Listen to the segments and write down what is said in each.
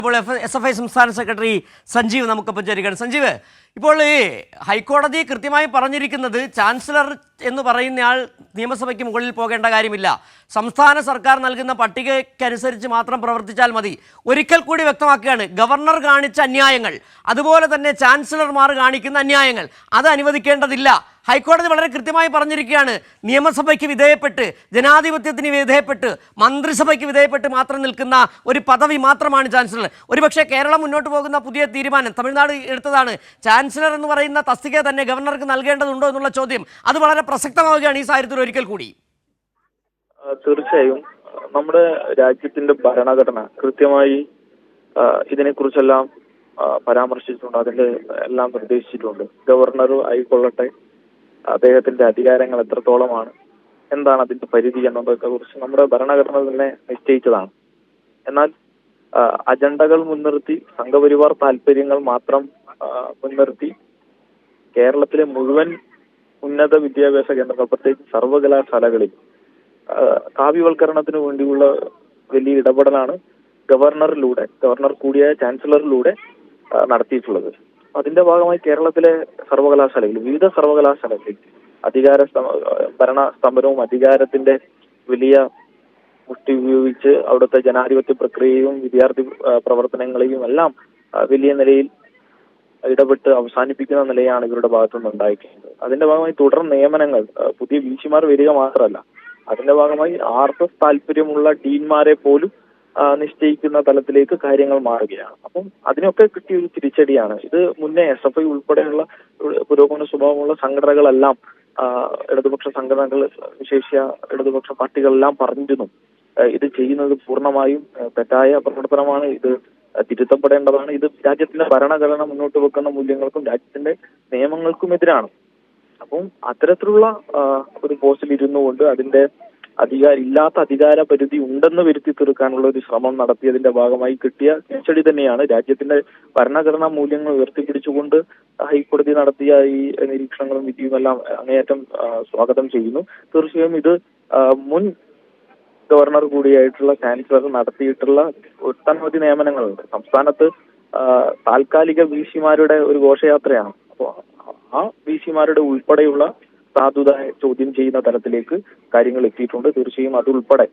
ഇപ്പോൾ SFI സംസ്ഥാന secretary Sanjeev നമുക്കൊപ്പം ചേരുകയാണ്. സഞ്ജീവ്, ഇപ്പോൾ ഈ ഹൈക്കോടതി കൃത്യമായി പറഞ്ഞിരിക്കുന്നത് ചാൻസലർ എന്ന് പറയുന്നയാൾ നിയമസഭയ്ക്ക് മുകളിൽ പോകേണ്ട കാര്യമില്ല, സംസ്ഥാന സർക്കാർ നൽകുന്ന പട്ടികയ്ക്കനുസരിച്ച് മാത്രം പ്രവർത്തിച്ചാൽ മതി. ഒരിക്കൽ കൂടി വ്യക്തമാക്കുകയാണ്, ഗവർണർ കാണിച്ച അന്യായങ്ങൾ, അതുപോലെ തന്നെ ചാൻസലർമാർ കാണിക്കുന്ന അന്യായങ്ങൾ അത് അനുവദിക്കേണ്ടതില്ല. ഹൈക്കോടതി വളരെ കൃത്യമായി പറഞ്ഞിരിക്കുകയാണ്, നിയമസഭയ്ക്ക് വിധേയപ്പെട്ട്, ജനാധിപത്യത്തിന് വിധേയപ്പെട്ട്, മന്ത്രിസഭയ്ക്ക് വിധേയപ്പെട്ട് മാത്രം നിൽക്കുന്ന ഒരു പദവി മാത്രമാണ് ചാൻസലർ. ഒരുപക്ഷെ കേരളം മുന്നോട്ട് പോകുന്ന പുതിയ തീരുമാനം തമിഴ്നാട് എടുത്തതാണ്. ചാൻസലർ എന്ന് പറയുന്ന തസ്തിക തന്നെ ഗവർണർക്ക് നൽകേണ്ടതുണ്ടോ എന്നുള്ള ചോദ്യം അത് വളരെ പ്രസക്തമാവുകയാണ് ഈ സാഹചര്യത്തിൽ ഒരിക്കൽ കൂടി. തീർച്ചയായും നമ്മുടെ രാജ്യത്തിന്റെ ഭരണഘടന കൃത്യമായി ഇതിനെക്കുറിച്ചെല്ലാം പരാമർശിച്ചിട്ടുണ്ട്, അതിന്റെ എല്ലാം നിർദ്ദേശിച്ചിട്ടുണ്ട്. ഗവർണർ ആയിക്കൊള്ളട്ടെ, അദ്ദേഹത്തിന്റെ അധികാരങ്ങൾ എത്രത്തോളമാണ്, എന്താണ് അതിന്റെ പരിധി എന്നതൊക്കെ കുറിച്ച് നമ്മുടെ ഭരണഘടന തന്നെ നിശ്ചയിച്ചതാണ്. എന്നാൽ അജണ്ടകൾ മുൻനിർത്തി, സംഘപരിവാർ താല്പര്യങ്ങൾ മാത്രം മുൻനിർത്തി കേരളത്തിലെ മുഴുവൻ ഉന്നത വിദ്യാഭ്യാസ കേന്ദ്രങ്ങൾ, പ്രത്യേകിച്ച് സർവകലാശാലകളിൽ കാവ്യവൽക്കരണത്തിന് വേണ്ടിയുള്ള വലിയ ഇടപെടലാണ് ഗവർണർ കൂടിയായ ചാൻസലറിലൂടെ നടത്തിയിട്ടുള്ളത്. അതിന്റെ ഭാഗമായി കേരളത്തിലെ വിവിധ സർവകലാശാലകളിൽ ഭരണ സ്തംഭനവും അധികാരത്തിന്റെ വലിയ മുഷ്ടി ഉപയോഗിച്ച് അവിടുത്തെ ജനാധിപത്യ പ്രക്രിയയും വിദ്യാർത്ഥി പ്രവർത്തനങ്ങളെയും എല്ലാം വലിയ നിലയിൽ ഇടപെട്ട് അവസാനിപ്പിക്കുന്ന നിലയാണ് ഇവരുടെ ഭാഗത്തുനിന്ന് ഉണ്ടായിരിക്കുന്നത്. അതിന്റെ ഭാഗമായി തുടർ നിയമനങ്ങൾ, പുതിയ വിസിമാർ വരിക മാത്രമല്ല, അതിന്റെ ഭാഗമായി RSS താല്പര്യമുള്ള ഡീൻമാരെ പോലും നിശ്ചയിക്കുന്ന തലത്തിലേക്ക് കാര്യങ്ങൾ മാറുകയാണ്. അപ്പം അതിനൊക്കെ കിട്ടിയ ഒരു തിരിച്ചടിയാണ് ഇത്. മുന്നേ SFI ഉൾപ്പെടെയുള്ള പുരോഗമന സ്വഭാവമുള്ള സംഘടനകളെല്ലാം, ഇടതുപക്ഷ സംഘടനകൾ, വിശേഷിച്ച ഇടതുപക്ഷ പാർട്ടികളെല്ലാം പറഞ്ഞിരുന്നു, ഇത് ചെയ്യുന്നത് പൂർണ്ണമായും തെറ്റായ പ്രവർത്തനമാണ്, ഇത് തിരുത്തപ്പെടേണ്ടതാണ്, ഇത് രാജ്യത്തിന്റെ ഭരണഘടന മുന്നോട്ട് വെക്കുന്ന മൂല്യങ്ങൾക്കും രാജ്യത്തിന്റെ നിയമങ്ങൾക്കും എതിരാണ്. അപ്പം അത്തരത്തിലുള്ള ഒരു പോസ്റ്റിൽ ഇരുന്നുകൊണ്ട് അതിന്റെ ഇല്ലാത്ത അധികാര പരിധി ഉണ്ടെന്ന് വരുത്തി തീർക്കാനുള്ള ഒരു ശ്രമം നടത്തിയതിന്റെ ഭാഗമായി കിട്ടിയ തിരിച്ചടി തന്നെയാണ്. രാജ്യത്തിന്റെ ഭരണഘടനാ മൂല്യങ്ങൾ ഉയർത്തിപ്പിടിച്ചുകൊണ്ട് ഹൈക്കോടതി നടത്തിയ ഈ നിരീക്ഷണങ്ങളും വിധിയും എല്ലാം അങ്ങേയറ്റം സ്വാഗതം ചെയ്യുന്നു. തീർച്ചയായും ഇത് മുൻ ഗവർണർ കൂടിയായിട്ടുള്ള ചാൻസലർ നടത്തിയിട്ടുള്ള ഒട്ടനവധി നിയമനങ്ങളുണ്ട്. സംസ്ഥാനത്ത് താൽക്കാലിക വിസിമാരുടെ ഒരു ഘോഷയാത്രയാണ്. അപ്പോൾ ആ വിസിമാരുടെ ഉൾപ്പെടെയുള്ള സാധുത ചോദ്യം ചെയ്യുന്ന തലത്തിലേക്ക് കാര്യങ്ങൾ എത്തിയിട്ടുണ്ട്. തീർച്ചയായും അതുൾപ്പെടെ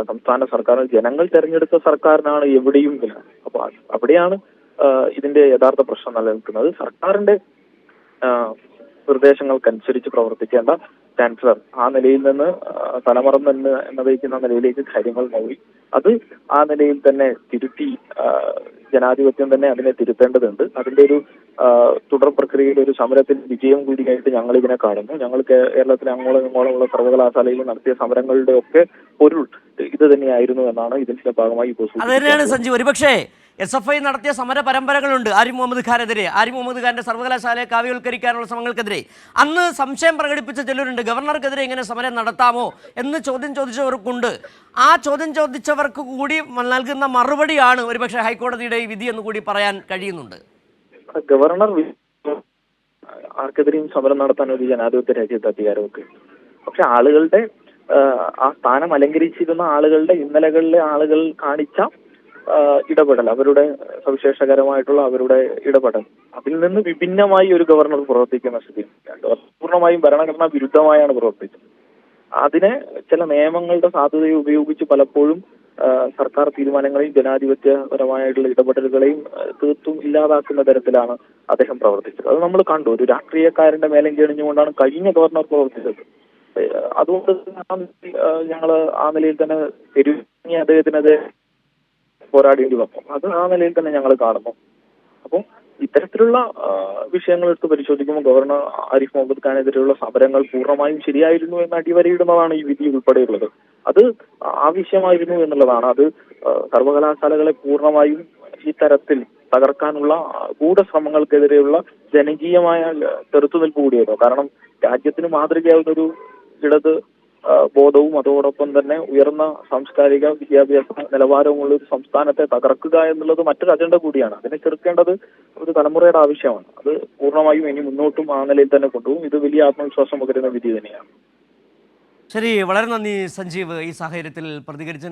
സംസ്ഥാന സർക്കാർ, ജനങ്ങൾ തെരഞ്ഞെടുത്ത സർക്കാരിനാണ് എവിടെയും വില. അപ്പൊ അവിടെയാണ് ഇതിന്റെ യഥാർത്ഥ പ്രശ്നം നിലനിൽക്കുന്നത്. സർക്കാരിന്റെ നിർദ്ദേശങ്ങൾക്കനുസരിച്ച് പ്രവർത്തിക്കേണ്ട ചാൻസലർ ആ നിലയിൽ നിന്ന് തലമറന്ന് എന്നവയ്ക്കുന്ന നിലയിലേക്ക് കാര്യങ്ങൾ മാറി. അത് ആ നിലയിൽ തന്നെ തിരുത്തി, ജനാധിപത്യം തന്നെ അതിനെ തിരുത്തേണ്ടതുണ്ട്. അതിന്റെ ഒരു തുടർ പ്രക്രിയയിൽ ഒരു സമരത്തിന്റെ വിജയം കൂടിയായിട്ട് ഞങ്ങൾ ഇതിനെ കാണുന്നു. ഞങ്ങൾ കേരളത്തിലെ അങ്ങോളം ഇങ്ങോളമുള്ള സർവകലാശാലയിൽ നടത്തിയ സമരങ്ങളുടെ ഒക്കെ പൊരുൾ ഇത് തന്നെയായിരുന്നു എന്നാണ് ഇതിന്റെ ഭാഗമായി അത് തന്നെയാണ് സഞ്ജീവ്. ഒരുപക്ഷേ SFI നടത്തിയ സമര പരമ്പരകളുണ്ട്. ആരിഫ് മുഹമ്മദ് ഖാനെതിരെ, ആരിഫ് മുഹമ്മദ് ഖാന്റെ സർവകലാശാലയെ കാവ്യവൽക്കരിക്കാനുള്ള ശ്രമങ്ങൾക്കെതിരെ അന്ന് സംശയം പ്രകടിപ്പിച്ച ചിലരുണ്ട്. ഗവർണർക്കെതിരെ ഇങ്ങനെ സമരം നടത്താമോ എന്ന് ചോദ്യം ചോദിച്ചവർക്കുണ്ട്. ആ ചോദ്യം ചോദിച്ചവർക്ക് കൂടി നൽകുന്ന മറുപടിയാണ് ഒരുപക്ഷെ ഹൈക്കോടതിയുടെ ഈ വിധി എന്ന് കൂടി പറയാൻ കഴിയുന്നുണ്ട്. ഗവർണർ ആർക്കെതിരെയും സമരം നടത്താൻ ഒരു ജനാധിപത്യ രാജ്യത്ത് അധികാരമൊക്കെ, പക്ഷെ ആളുകളുടെ ആ സ്ഥാനം അലങ്കരിച്ചിരുന്ന ആളുകളുടെ ഇന്നലകളിലെ ആളുകൾ കാണിച്ച ഇടപെടൽ, അവരുടെ സവിശേഷകരമായിട്ടുള്ള അവരുടെ ഇടപെടൽ, അതിൽ നിന്ന് വിഭിന്നമായി ഒരു ഗവർണർ പ്രവർത്തിക്കുന്ന സ്ഥിതി പൂർണ്ണമായും ഭരണഘടനാ വിരുദ്ധമായാണ് പ്രവർത്തിച്ചത്. അതിനെ ചില നിയമങ്ങളുടെ സാധ്യതയെ ഉപയോഗിച്ച് പലപ്പോഴും സർക്കാർ തീരുമാനങ്ങളെയും ജനാധിപത്യപരമായിട്ടുള്ള ഇടപെടലുകളെയും തീർത്തും ഇല്ലാതാക്കുന്ന തരത്തിലാണ് അദ്ദേഹം പ്രവർത്തിച്ചത്. അത് നമ്മൾ കണ്ടു. ഒരു രാഷ്ട്രീയക്കാരന്റെ മേലം കെണിഞ്ഞുകൊണ്ടാണ് കഴിഞ്ഞ ഗവർണർ പ്രവർത്തിച്ചത്. അതുകൊണ്ട് ഞങ്ങൾ ആ നിലയിൽ തന്നെ തെരുവിറങ്ങി അദ്ദേഹത്തിനെതിരെ പോരാടേണ്ടി വന്നു. അത് ആ നിലയിൽ തന്നെ ഞങ്ങൾ കാണുന്നു. അപ്പോൾ ഇത്തരത്തിലുള്ള വിഷയങ്ങൾ എടുത്ത് പരിശോധിക്കുമ്പോൾ ഗവർണർ ആരിഫ് മുഹമ്മദ് ഖാനെതിരെയുള്ള സമരങ്ങൾ പൂർണ്ണമായും ശരിയായിരുന്നു എന്ന് അടിവരയിടുന്നതാണ് ഈ വിധി ഉൾപ്പെടെയുള്ളത്. അത് ആവശ്യമായിരുന്നു എന്നുള്ളതാണ്. അത് സർവകലാശാലകളെ പൂർണ്ണമായും ഈ തരത്തിൽ തകർക്കാനുള്ള ഗൂഢശ്രമങ്ങൾക്കെതിരെയുള്ള ജനകീയമായ ചെറുത്തുനിൽപ്പ് കൂടിയായിരുന്നു. കാരണം രാജ്യത്തിന് മാതൃകയാവുന്ന ഒരു ഇടത് ബോധവും അതോടൊപ്പം തന്നെ ഉയർന്ന സാംസ്കാരിക വിദ്യാഭ്യാസ നിലവാരമുള്ള ഒരു സംസ്ഥാനത്തെ തകർക്കുക എന്നുള്ളത് മറ്റൊരു അജണ്ട കൂടിയാണ്. അതിനെ ചെറുക്കേണ്ടത് ഒരു തലമുറയുടെ ആവശ്യമാണ്. അത് പൂർണ്ണമായും ഇനി മുന്നോട്ടും ആ നിലയിൽ തന്നെ കൊണ്ടുപോകും. ഇത് വലിയ ആത്മവിശ്വാസം പകരുന്ന വിധി തന്നെയാണ്. ശരി, വളരെ നന്ദി സഞ്ജീവ് ഈ സാഹചര്യത്തിൽ പ്രതികരിച്ച